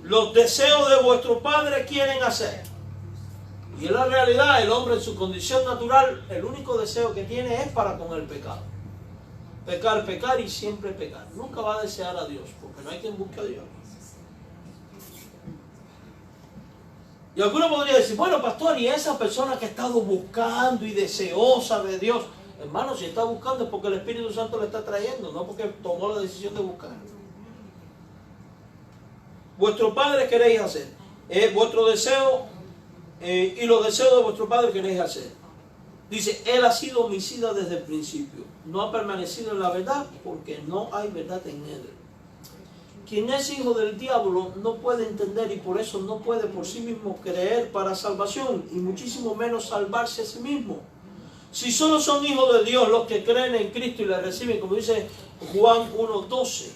Los deseos de vuestro padre quieren hacer. Y en la realidad el hombre en su condición natural, el único deseo que tiene es para con el pecado. Pecar, pecar y siempre pecar. Nunca va a desear a Dios, porque no hay quien busque a Dios. Y alguno podría decir, bueno, pastor, y esa persona que ha estado buscando y deseosa de Dios, hermano, si está buscando es porque el Espíritu Santo le está trayendo, no porque tomó la decisión de buscar. Vuestro padre queréis hacer, vuestro deseo y los deseos de vuestro padre queréis hacer. Dice, él ha sido homicida desde el principio, no ha permanecido en la verdad porque no hay verdad en él. Quien es hijo del diablo no puede entender y por eso no puede por sí mismo creer para salvación y muchísimo menos salvarse a sí mismo. Si solo son hijos de Dios los que creen en Cristo y le reciben, como dice Juan 1:12,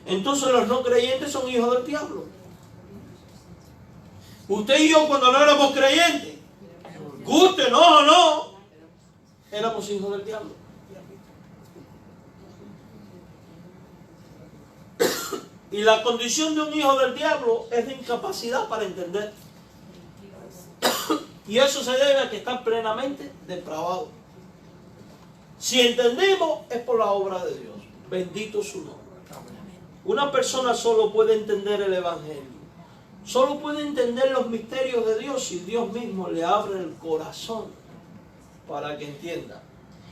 entonces los no creyentes son hijos del diablo. Usted y yo cuando no éramos creyentes, guste, no, éramos hijos del diablo. Y la condición de un hijo del diablo es de incapacidad para entender. Y eso se debe a que está plenamente depravado. Si entendemos es por la obra de Dios. Bendito su nombre. Una persona solo puede entender el evangelio. Solo puede entender los misterios de Dios si Dios mismo le abre el corazón para que entienda.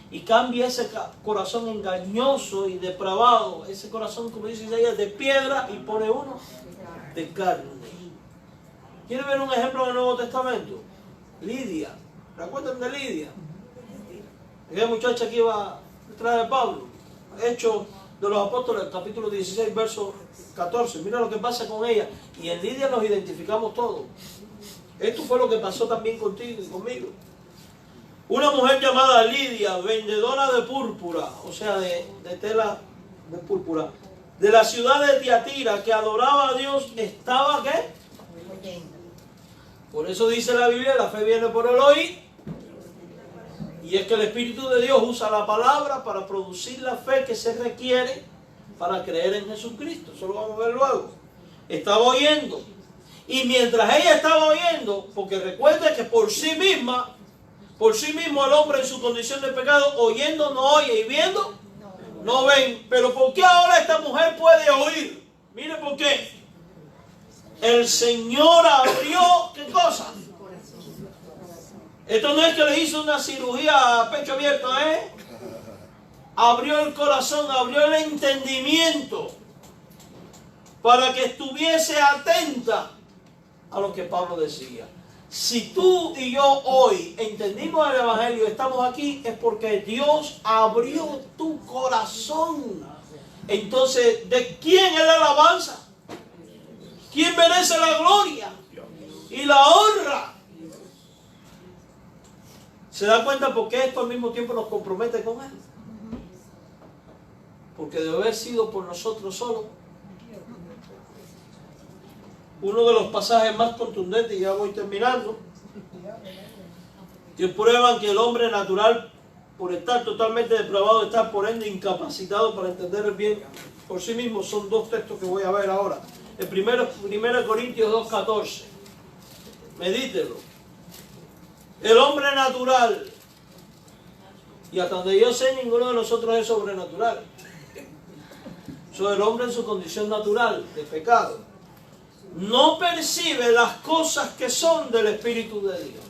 Y cambia ese corazón engañoso y depravado, ese corazón, como dice Isaías, de piedra y pone uno de carne. ¿Quiere ver un ejemplo del Nuevo Testamento? Lidia. ¿Recuerdan de Lidia? Aquella muchacha que iba detrás de Pablo. Hechos de los Apóstoles, capítulo 16, verso 14. Mira lo que pasa con ella. Y en Lidia nos identificamos todos. Esto fue lo que pasó también contigo y conmigo. Una mujer llamada Lidia, vendedora de púrpura, o sea, de tela de púrpura, de la ciudad de Tiatira, que adoraba a Dios, estaba ¿qué? Por eso dice la Biblia, la fe viene por el oír. Y es que el Espíritu de Dios usa la palabra para producir la fe que se requiere para creer en Jesucristo. Eso lo vamos a ver luego. Estaba oyendo. Y mientras ella estaba oyendo, porque recuerde que por sí mismo el hombre en su condición de pecado, oyendo no oye y viendo no ven. Pero ¿por qué ahora esta mujer puede oír? Mire por qué. El Señor abrió, ¿qué cosa? Esto no es que le hizo una cirugía a pecho abierto, Abrió el corazón, abrió el entendimiento para que estuviese atenta a lo que Pablo decía. Si tú y yo hoy entendimos el Evangelio y estamos aquí, es porque Dios abrió tu corazón. Entonces, ¿de quién es la alabanza? ¿Quién merece la gloria y la honra? ¿Se da cuenta por qué esto al mismo tiempo nos compromete con Él? Porque de haber sido por nosotros solos. Uno de los pasajes más contundentes, y ya voy terminando, que prueban que el hombre natural, por estar totalmente depravado, está por ende incapacitado para entender el bien por sí mismo, son dos textos que voy a ver ahora. El primero es 1 Corintios 2:14. Medítelo. El hombre natural, y hasta donde yo sé, ninguno de nosotros es sobrenatural. Eso el hombre en su condición natural de pecado no percibe las cosas que son del Espíritu de Dios.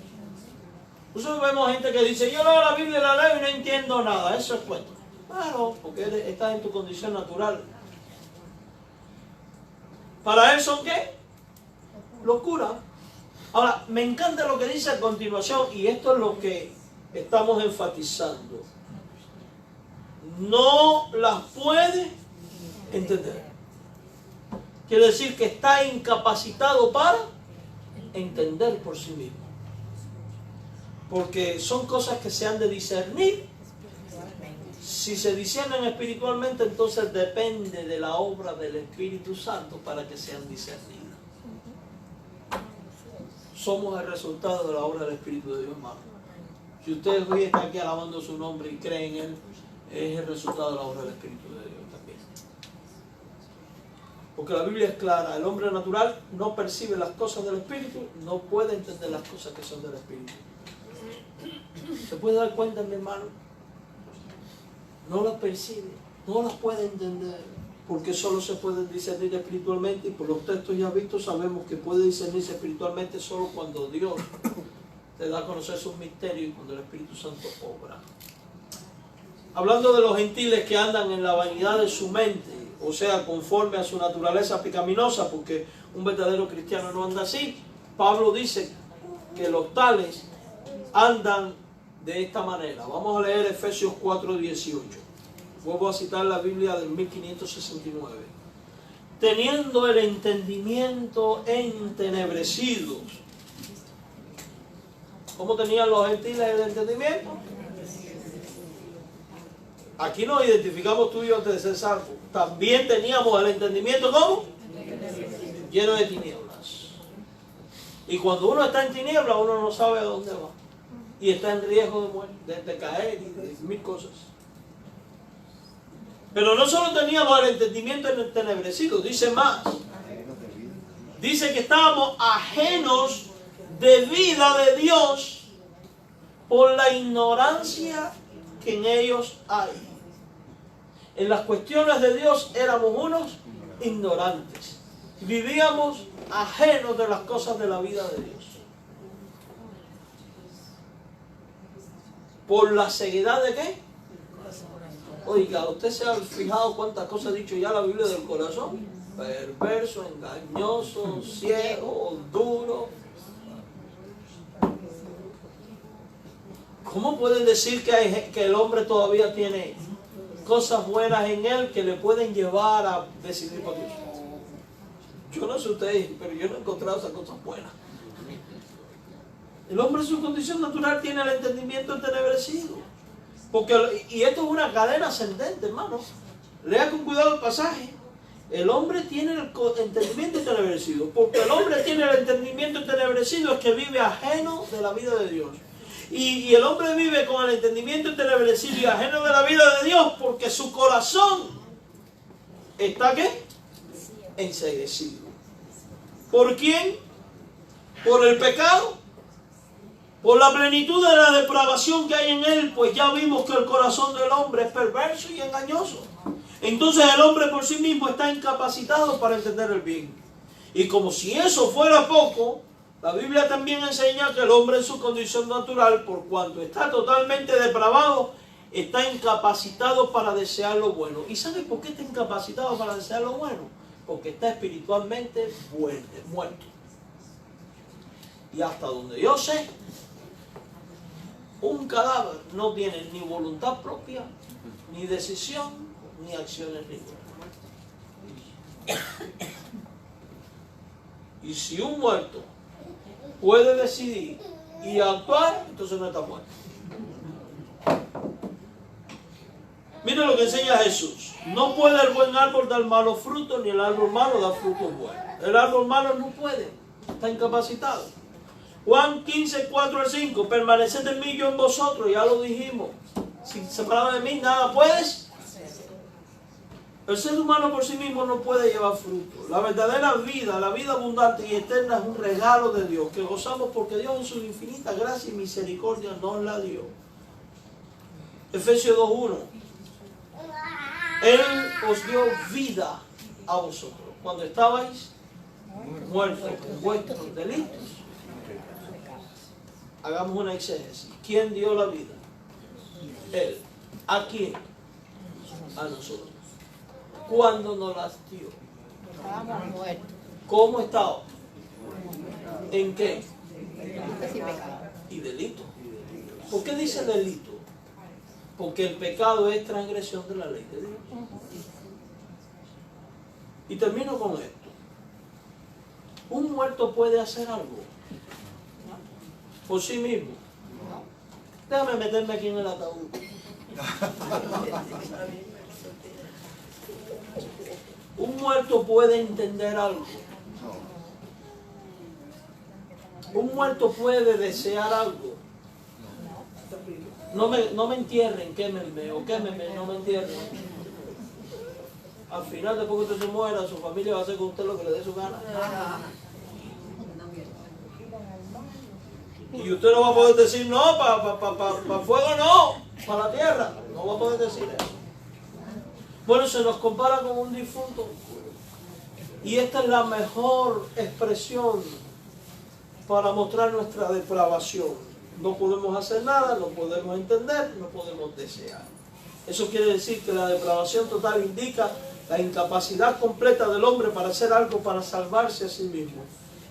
Nosotros vemos gente que dice, yo leo la Biblia, la leo y no entiendo nada. Eso es cuento. Claro, porque estás en tu condición natural. Para él son ¿qué? Locura. Ahora, me encanta lo que dice a continuación, y esto es lo que estamos enfatizando. No las puede entender. Quiere decir que está incapacitado para entender por sí mismo. Porque son cosas que se han de discernir. Si se disciernen espiritualmente, entonces depende de la obra del Espíritu Santo para que sean discernidas. Somos el resultado de la obra del Espíritu de Dios, hermano. Si usted hoy está aquí alabando su nombre y cree en Él, es el resultado de la obra del Espíritu de Dios también. Porque la Biblia es clara, el hombre natural no percibe las cosas del Espíritu, no puede entender las cosas que son del Espíritu. ¿Se puede dar cuenta, mi hermano? No las percibe, no las puede entender, porque solo se pueden discernir espiritualmente, y por los textos ya vistos sabemos que puede discernirse espiritualmente solo cuando Dios te da a conocer sus misterios y cuando el Espíritu Santo obra. Hablando de los gentiles que andan en la vanidad de su mente, o sea, conforme a su naturaleza pecaminosa, porque un verdadero cristiano no anda así, Pablo dice que los tales andan de esta manera. Vamos a leer Efesios 4:18. Vuelvo a citar la Biblia del 1569. Teniendo el entendimiento entenebrecido. ¿Cómo tenían los gentiles el entendimiento? Aquí nos identificamos tú y yo antes de ser salvos. También teníamos el entendimiento, ¿cómo? Lleno de tinieblas. Y cuando uno está en tinieblas, uno no sabe a dónde va. Y está en riesgo de muerte, de caer y de mil cosas. Pero no solo teníamos el entendimiento entenebrecido, dice más. Dice que estábamos ajenos de vida de Dios por la ignorancia que en ellos hay. En las cuestiones de Dios éramos unos ignorantes. Vivíamos ajenos de las cosas de la vida de Dios. ¿Por la ceguedad de qué? Oiga, ¿usted se ha fijado cuántas cosas ha dicho ya la Biblia del corazón? Perverso, engañoso, ciego, duro. ¿Cómo pueden decir que el hombre todavía tiene cosas buenas en él que le pueden llevar a decidir por Dios? Yo no sé ustedes, pero yo no he encontrado esas cosas buenas. El hombre en su condición natural tiene el entendimiento entenebrecido. Y esto es una cadena ascendente, hermano. Lea con cuidado el pasaje. El hombre tiene el entendimiento entenebrecido. Porque el hombre tiene el entendimiento entenebrecido es que vive ajeno de la vida de Dios. Y el hombre vive con el entendimiento entenebrecido y ajeno de la vida de Dios porque su corazón está ¿qué? Enceguecido. ¿Por quién? ¿Por el pecado? Por la plenitud de la depravación que hay en él, pues ya vimos que el corazón del hombre es perverso y engañoso. Entonces el hombre por sí mismo está incapacitado para entender el bien. Y como si eso fuera poco, la Biblia también enseña que el hombre en su condición natural, por cuanto está totalmente depravado, está incapacitado para desear lo bueno. ¿Y sabe por qué está incapacitado para desear lo bueno? Porque está espiritualmente muerto. Y hasta donde yo sé, un cadáver no tiene ni voluntad propia, ni decisión, ni acciones ninguna. Y si un muerto puede decidir y actuar, entonces no está muerto. Miren lo que enseña Jesús. No puede el buen árbol dar malos frutos, ni el árbol malo dar frutos buenos. El árbol malo no puede, está incapacitado. Juan 15, 4 al 5. Permaneced en mí, yo en vosotros. Ya lo dijimos. Si separado de mí, nada puedes. El ser humano por sí mismo no puede llevar fruto. La verdadera vida, la vida abundante y eterna es un regalo de Dios que gozamos porque Dios en su infinita gracia y misericordia nos la dio. Efesios 2:1. Él os dio vida a vosotros cuando estabais muertos en vuestros delitos. Hagamos una exégesis. ¿Quién dio la vida? Él. ¿A quién? A nosotros. ¿Cuándo nos las dio? Estábamos muertos. ¿Cómo estaba? ¿En qué? Delitos y pecados. Y delito. ¿Por qué dice delito? Porque el pecado es transgresión de la ley de Dios. Y termino con esto. ¿Un muerto puede hacer algo por sí mismo? Déjame meterme aquí en el ataúd. ¿Un muerto puede entender algo? ¿Un muerto puede desear algo? No me entierren, quémenme, no me entierren. Al final, después que usted se muera, su familia va a hacer con usted lo que le dé su gana. Y usted no va a poder decir, no, para fuego no, para la tierra. No va a poder decir eso. Bueno, se nos compara con un difunto. Y esta es la mejor expresión para mostrar nuestra depravación. No podemos hacer nada, no podemos entender, no podemos desear. Eso quiere decir que la depravación total indica la incapacidad completa del hombre para hacer algo para salvarse a sí mismo.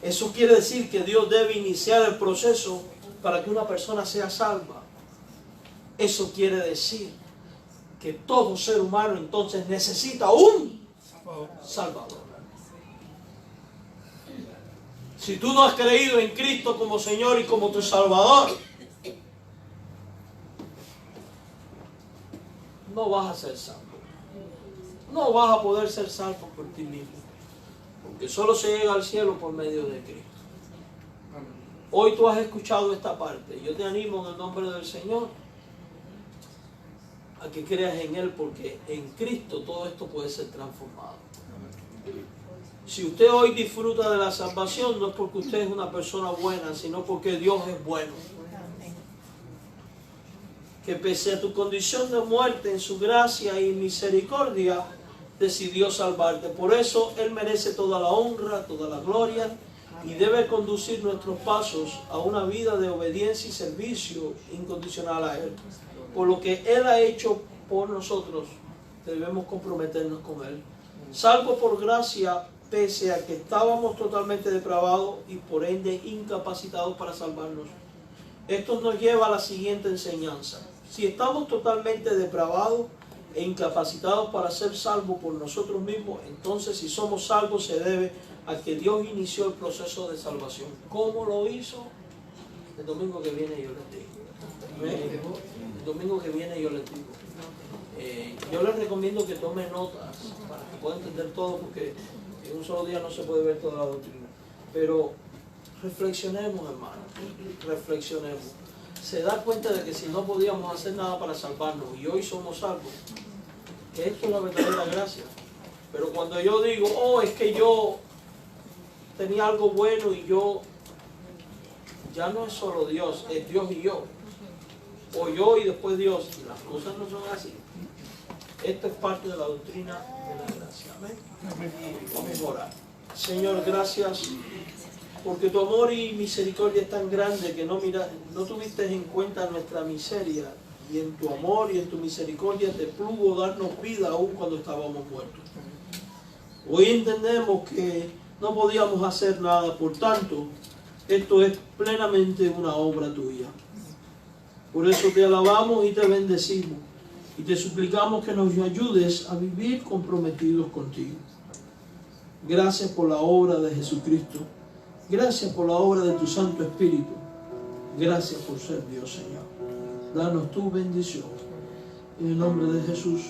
Eso quiere decir que Dios debe iniciar el proceso para que una persona sea salva. Eso quiere decir que todo ser humano entonces necesita un Salvador. Si tú no has creído en Cristo como Señor y como tu Salvador, no vas a ser salvo. No vas a poder ser salvo por ti mismo. Porque solo se llega al cielo por medio de Cristo. Hoy tú has escuchado esta parte. Yo te animo en el nombre del Señor a que creas en Él, porque en Cristo todo esto puede ser transformado. Si usted hoy disfruta de la salvación, no es porque usted es una persona buena, sino porque Dios es bueno. Que pese a tu condición de muerte, en su gracia y misericordia, decidió salvarte. Por eso Él merece toda la honra, toda la gloria, y debe conducir nuestros pasos a una vida de obediencia y servicio incondicional a Él. Por lo que Él ha hecho por nosotros, debemos comprometernos con Él. Salvo por gracia, pese a que estábamos totalmente depravados y por ende incapacitados para salvarnos. Esto nos lleva a la siguiente enseñanza. Si estamos totalmente depravados e incapacitados para ser salvos por nosotros mismos, entonces si somos salvos se debe a que Dios inició el proceso de salvación. ¿Cómo lo hizo? El domingo que viene yo les digo. El domingo que viene yo les digo. Yo les recomiendo que tomen notas para que puedan entender todo, porque en un solo día no se puede ver toda la doctrina. Pero reflexionemos, hermanos, reflexionemos. Se da cuenta de que si no podíamos hacer nada para salvarnos y hoy somos salvos, que esto es la verdadera gracia. Pero cuando yo digo, oh, es que yo tenía algo bueno y yo, ya no es solo Dios, es Dios y yo. O yo y después Dios. Y las cosas no son así. Esto es parte de la doctrina de la gracia. Amén. Vamos a orar. Señor, gracias porque tu amor y misericordia es tan grande que no tuviste en cuenta nuestra miseria, y en tu amor y en tu misericordia te plugo darnos vida aún cuando estábamos muertos. Hoy entendemos que no podíamos hacer nada, por tanto, esto es plenamente una obra tuya. Por eso te alabamos y te bendecimos, y te suplicamos que nos ayudes a vivir comprometidos contigo. Gracias por la obra de Jesucristo. Gracias por la obra de tu Santo Espíritu. Gracias por ser Dios, Señor. Danos tu bendición. En el nombre de Jesús.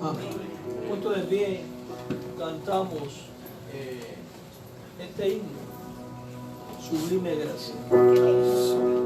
Amén. Puesto de pie, cantamos este himno. Sublime gracia.